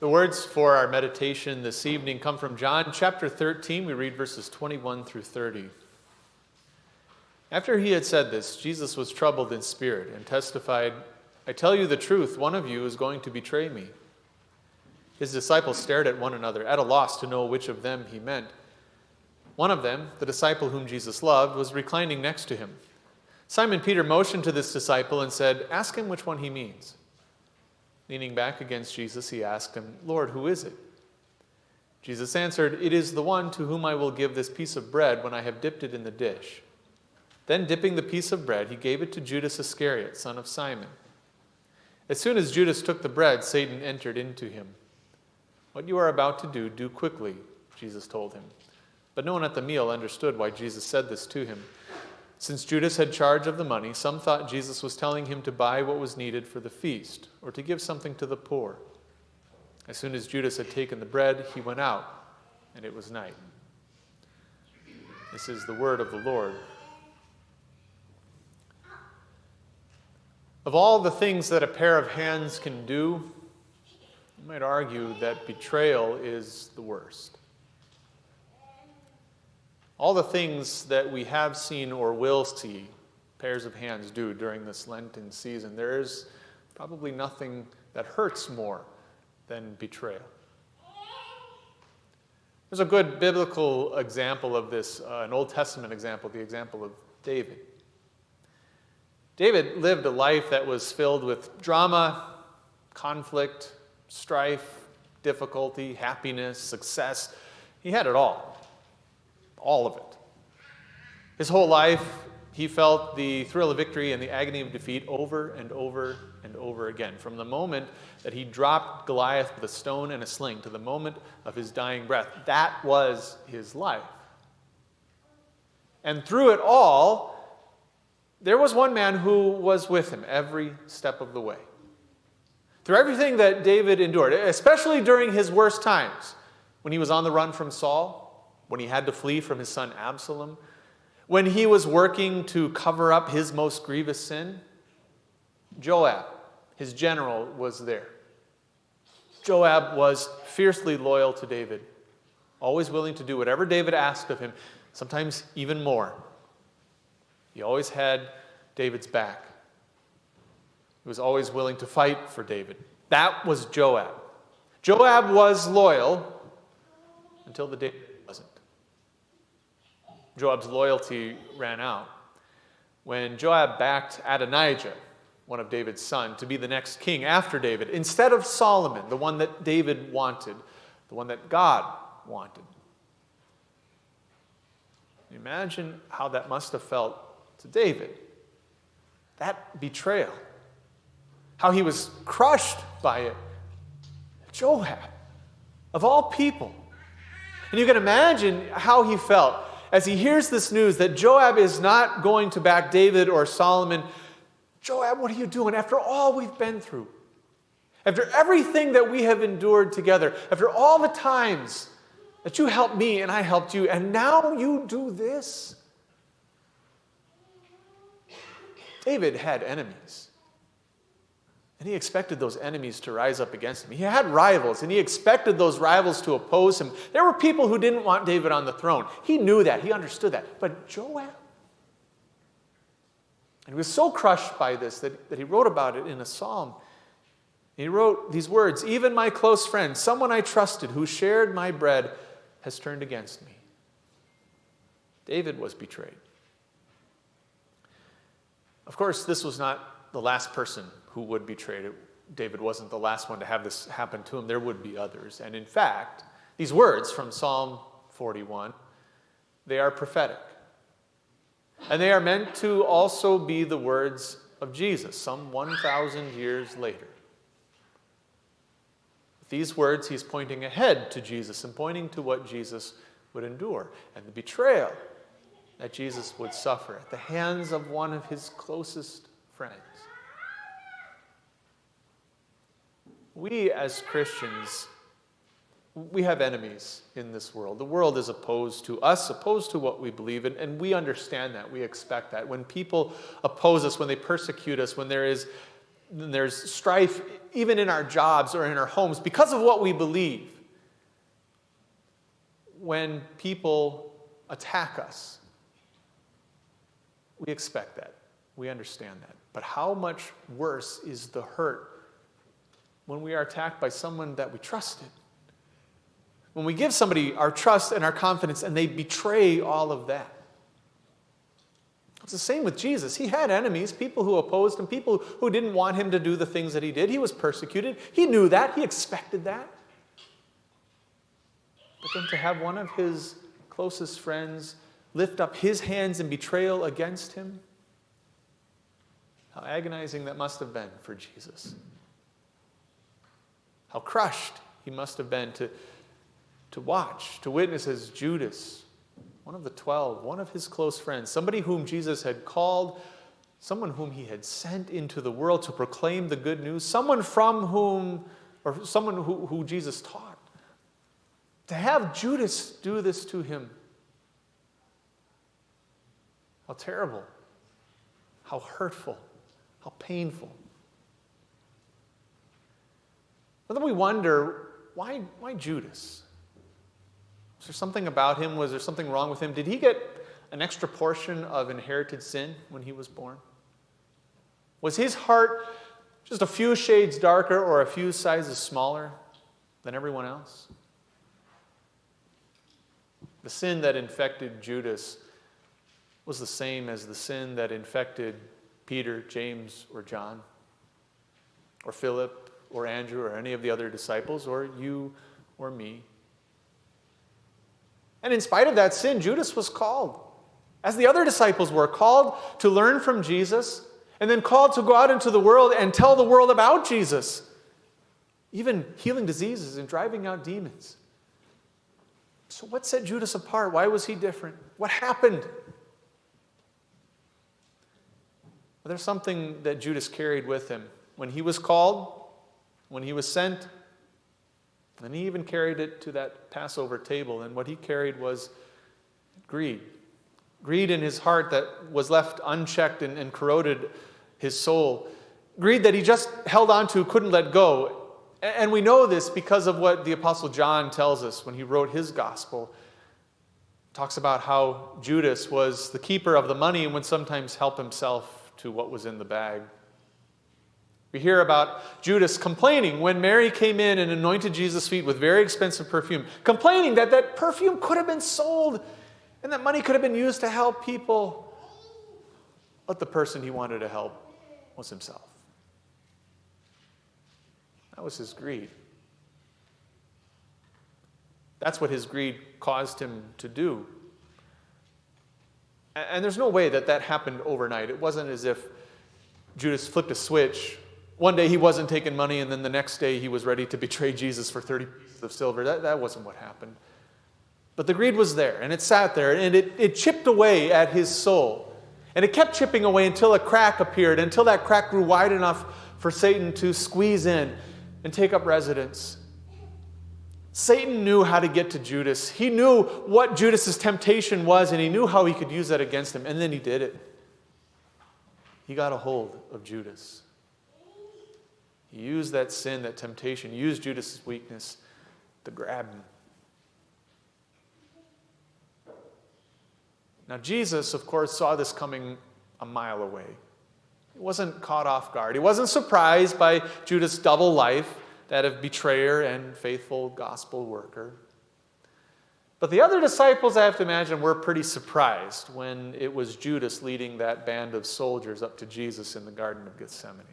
The words for our meditation this evening come from John chapter 13. We read verses 21 through 30. After he had said this, Jesus was troubled in spirit and testified, "I tell you the truth, one of you is going to betray me." His disciples stared at one another, at a loss to know which of them he meant. One of them, the disciple whom Jesus loved, was reclining next to him. Simon Peter motioned to this disciple and said, "Ask him which one he means." Leaning back against Jesus, he asked him, "Lord, who is it?" Jesus answered, "It is the one to whom I will give this piece of bread when I have dipped it in the dish." Then, dipping the piece of bread, he gave it to Judas Iscariot, son of Simon. As soon as Judas took the bread, Satan entered into him. "What you are about to do, do quickly," Jesus told him. But no one at the meal understood why Jesus said this to him. Since Judas had charge of the money, some thought Jesus was telling him to buy what was needed for the feast, or to give something to the poor. As soon as Judas had taken the bread, he went out, and it was night. This is the word of the Lord. Of all the things that a pair of hands can do, you might argue that betrayal is the worst. All the things that we have seen or will see pairs of hands do during this Lenten season, there is probably nothing that hurts more than betrayal. There's a good biblical example of this, an Old Testament example, the example of David. David lived a life that was filled with drama, conflict, strife, difficulty, happiness, success. He had it all of it. His whole life, he felt the thrill of victory and the agony of defeat over and over and over again. From the moment that he dropped Goliath with a stone and a sling to the moment of his dying breath, that was his life. And through it all, there was one man who was with him every step of the way. Through everything that David endured, especially during his worst times, when he was on the run from Saul, when he had to flee from his son Absalom, when he was working to cover up his most grievous sin, Joab, his general, was there. Joab was fiercely loyal to David, always willing to do whatever David asked of him, sometimes even more. He always had David's back. He was always willing to fight for David. That was Joab. Joab was loyal until the day wasn't. Joab's loyalty ran out when Joab backed Adonijah, one of David's sons, to be the next king after David, instead of Solomon, the one that David wanted, the one that God wanted. Imagine how that must have felt to David. That betrayal. How he was crushed by it. Joab, of all people. And you can imagine how he felt as he hears this news that Joab is not going to back David or Solomon. Joab, what are you doing after all we've been through? After everything that we have endured together, after all the times that you helped me and I helped you, and now you do this? David had enemies. And he expected those enemies to rise up against him. He had rivals, and he expected those rivals to oppose him. There were people who didn't want David on the throne. He knew that. He understood that. But Joab? And he was so crushed by this that he wrote about it in a psalm. He wrote these words, "Even my close friend, someone I trusted, who shared my bread, has turned against me." David was betrayed. Of course, this was not the last person who would betray it. David wasn't the last one to have this happen to him. There would be others. And in fact, these words from Psalm 41, they are prophetic. And they are meant to also be the words of Jesus, some 1,000 years later. With these words, he's pointing ahead to Jesus and pointing to what Jesus would endure and the betrayal that Jesus would suffer at the hands of one of his closest friends. We as Christians, we have enemies in this world. The world is opposed to us, opposed to what we believe in, and we understand that. We expect that. When people oppose us, when they persecute us, when there is there's strife even in our jobs or in our homes because of what we believe. When people attack us, we expect that. We understand that. But how much worse is the hurt when we are attacked by someone that we trusted? When we give somebody our trust and our confidence and they betray all of that. It's the same with Jesus. He had enemies, people who opposed him, people who didn't want him to do the things that he did. He was persecuted. He knew that. He expected that. But then to have one of his closest friends lift up his hands in betrayal against him, how agonizing that must have been for Jesus. How crushed he must have been to watch, to witness as Judas, one of the 12, one of his close friends, somebody whom Jesus had called, someone whom he had sent into the world to proclaim the good news, someone from whom, or someone who Jesus taught. To have Judas do this to him, how terrible, how hurtful, how painful. But then we wonder, why Judas? Was there something about him? Was there something wrong with him? Did he get an extra portion of inherited sin when he was born? Was his heart just a few shades darker or a few sizes smaller than everyone else? The sin that infected Judas was the same as the sin that infected Peter, James, or John, or Philip, or Andrew, or any of the other disciples, or you or me. And in spite of that sin, Judas was called, as the other disciples were, called to learn from Jesus, and then called to go out into the world and tell the world about Jesus, even healing diseases and driving out demons. So what set Judas apart? Why was he different? What happened? Well, there's something that Judas carried with him. When he was called, when he was sent, and he even carried it to that Passover table. And what he carried was greed. Greed in his heart that was left unchecked and corroded his soul. Greed that he just held on to, couldn't let go. And we know this because of what the Apostle John tells us when he wrote his gospel. Talks about how Judas was the keeper of the money and would sometimes help himself to what was in the bag. We hear about Judas complaining when Mary came in and anointed Jesus' feet with very expensive perfume, complaining that that perfume could have been sold and that money could have been used to help people. But the person he wanted to help was himself. That was his greed. That's what his greed caused him to do. And there's no way that happened overnight. It wasn't as if Judas flipped a switch. One day he wasn't taking money, and then the next day he was ready to betray Jesus for 30 pieces of silver. That wasn't what happened. But the greed was there, and it sat there, and it chipped away at his soul. And it kept chipping away until a crack appeared, until that crack grew wide enough for Satan to squeeze in and take up residence. Satan knew how to get to Judas. He knew what Judas's temptation was, and he knew how he could use that against him, and then he did it. He got a hold of Judas. He used that sin, that temptation, used Judas' weakness to grab him. Now, Jesus, of course, saw this coming a mile away. He wasn't caught off guard. He wasn't surprised by Judas' double life, that of betrayer and faithful gospel worker. But the other disciples, I have to imagine, were pretty surprised when it was Judas leading that band of soldiers up to Jesus in the Garden of Gethsemane.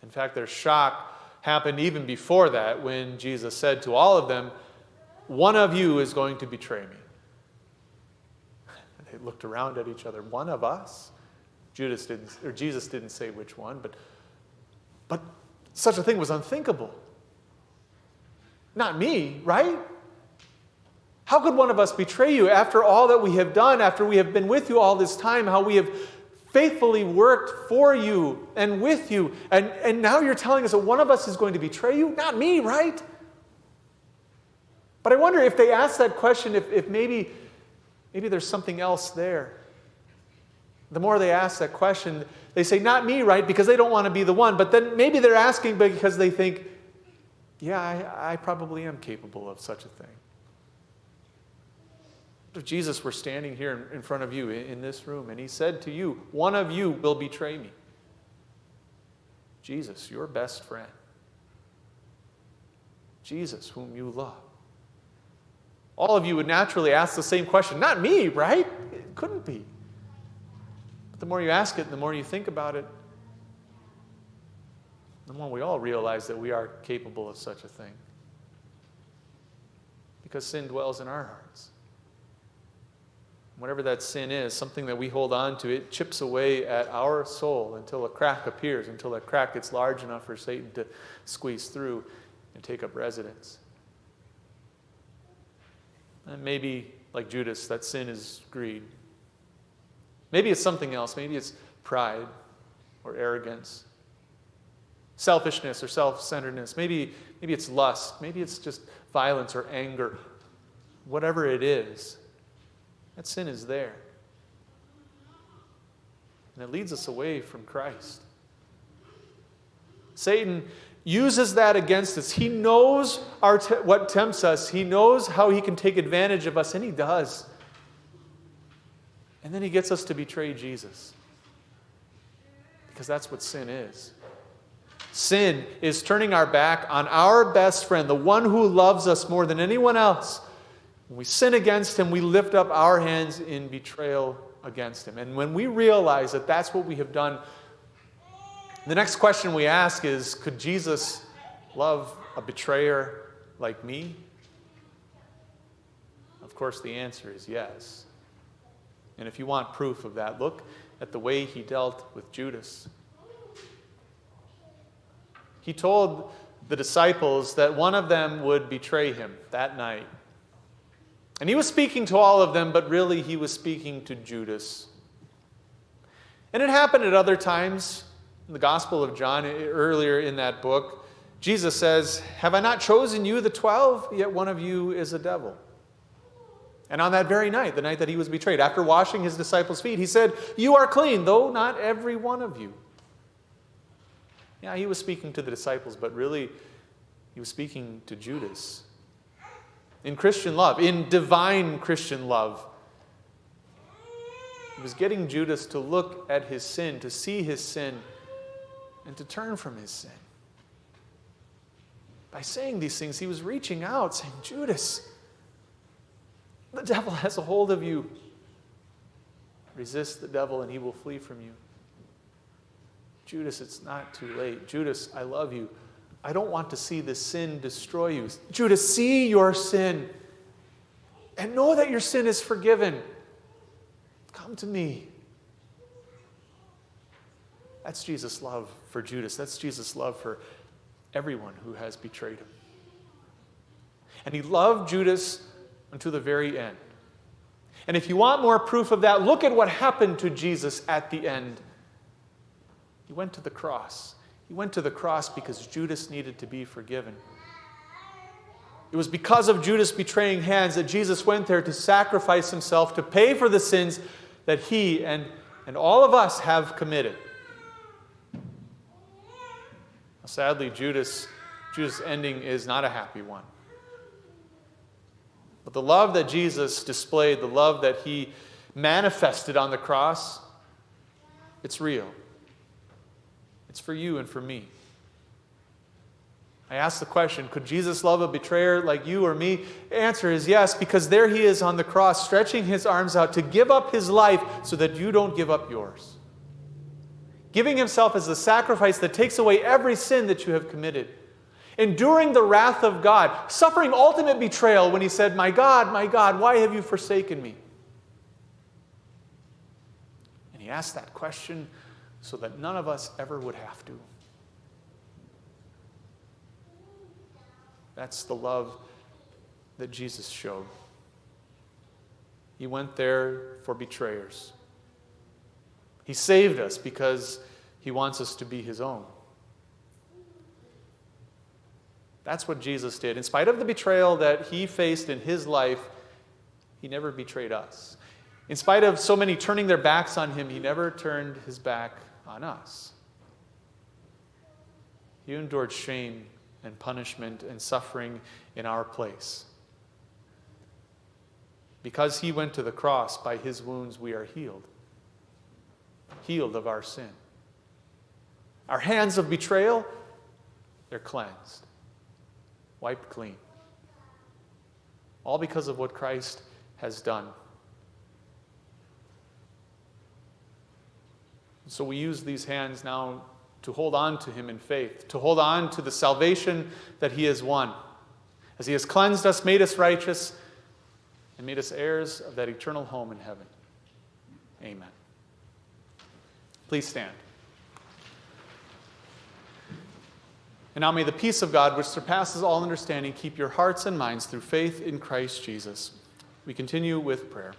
In fact, their shock happened even before that when Jesus said to all of them, "One of you is going to betray me." They looked around at each other. One of us? Jesus didn't say which one, but such a thing was unthinkable. Not me, right? How could one of us betray you after all that we have done, after we have been with you all this time, how we have faithfully worked for you and with you, and now you're telling us that one of us is going to betray you? Not me, right? But I wonder if they asked that question, if maybe there's something else there. The more they ask that question, they say, not me, right? Because they don't want to be the one. But then maybe they're asking because they think, yeah, I probably am capable of such a thing. If Jesus were standing here in front of you in this room and he said to you, one of you will betray me. Jesus, your best friend. Jesus, whom you love. All of you would naturally ask the same question. Not me, right? It couldn't be. But the more you ask it, the more you think about it, the more we all realize that we are capable of such a thing. Because sin dwells in our hearts. Whatever that sin is, something that we hold on to, it chips away at our soul until a crack appears, until that crack gets large enough for Satan to squeeze through and take up residence. And maybe, like Judas, that sin is greed. Maybe it's something else. Maybe it's pride or arrogance, selfishness or self-centeredness. Maybe it's lust. Maybe it's just violence or anger. Whatever it is, that sin is there. And it leads us away from Christ. Satan uses that against us. He knows what tempts us. He knows how he can take advantage of us, and he does. And then he gets us to betray Jesus. Because that's what sin is. Sin is turning our back on our best friend, the one who loves us more than anyone else. When we sin against him, we lift up our hands in betrayal against him. And when we realize that that's what we have done, the next question we ask is, could Jesus love a betrayer like me? Of course, the answer is yes. And if you want proof of that, look at the way he dealt with Judas. He told the disciples that one of them would betray him that night. And he was speaking to all of them, but really he was speaking to Judas. And it happened at other times. In the Gospel of John, earlier in that book, Jesus says, "Have I not chosen you, the 12? Yet one of you is a devil." And on that very night, the night that he was betrayed, after washing his disciples' feet, he said, "You are clean, though not every one of you." Yeah, he was speaking to the disciples, but really, he was speaking to Judas. In Christian love, in divine Christian love, he was getting Judas to look at his sin, to see his sin, and to turn from his sin. By saying these things, he was reaching out, saying, "Judas, the devil has a hold of you. Resist the devil and he will flee from you. Judas, it's not too late. Judas, I love you. I don't want to see this sin destroy you. Judas, see your sin and know that your sin is forgiven. Come to me." That's Jesus' love for Judas. That's Jesus' love for everyone who has betrayed him. And he loved Judas unto the very end. And if you want more proof of that, look at what happened to Jesus at the end. He went to the cross. He went to the cross because Judas needed to be forgiven. It was because of Judas betraying hands that Jesus went there to sacrifice himself, to pay for the sins that he and all of us have committed. Sadly, Judas' ending is not a happy one. But the love that Jesus displayed, the love that he manifested on the cross, it's real. It's for you and for me. I asked the question, could Jesus love a betrayer like you or me? The answer is yes, because there he is on the cross, stretching his arms out to give up his life so that you don't give up yours. Giving himself as a sacrifice that takes away every sin that you have committed. Enduring the wrath of God. Suffering ultimate betrayal when he said, my God, why have you forsaken me?" And he asked that question so that none of us ever would have to. That's the love that Jesus showed. He went there for betrayers. He saved us because he wants us to be his own. That's what Jesus did. In spite of the betrayal that he faced in his life, he never betrayed us. In spite of so many turning their backs on him, he never turned his back on us. He endured shame and punishment and suffering in our place. Because he went to the cross, by his wounds we are healed. Healed of our sin. Our hands of betrayal, they're cleansed. Wiped clean. All because of what Christ has done. So we use these hands now to hold on to him in faith, to hold on to the salvation that he has won. As he has cleansed us, made us righteous, and made us heirs of that eternal home in heaven. Amen. Please stand. And now may the peace of God, which surpasses all understanding, keep your hearts and minds through faith in Christ Jesus. We continue with prayer.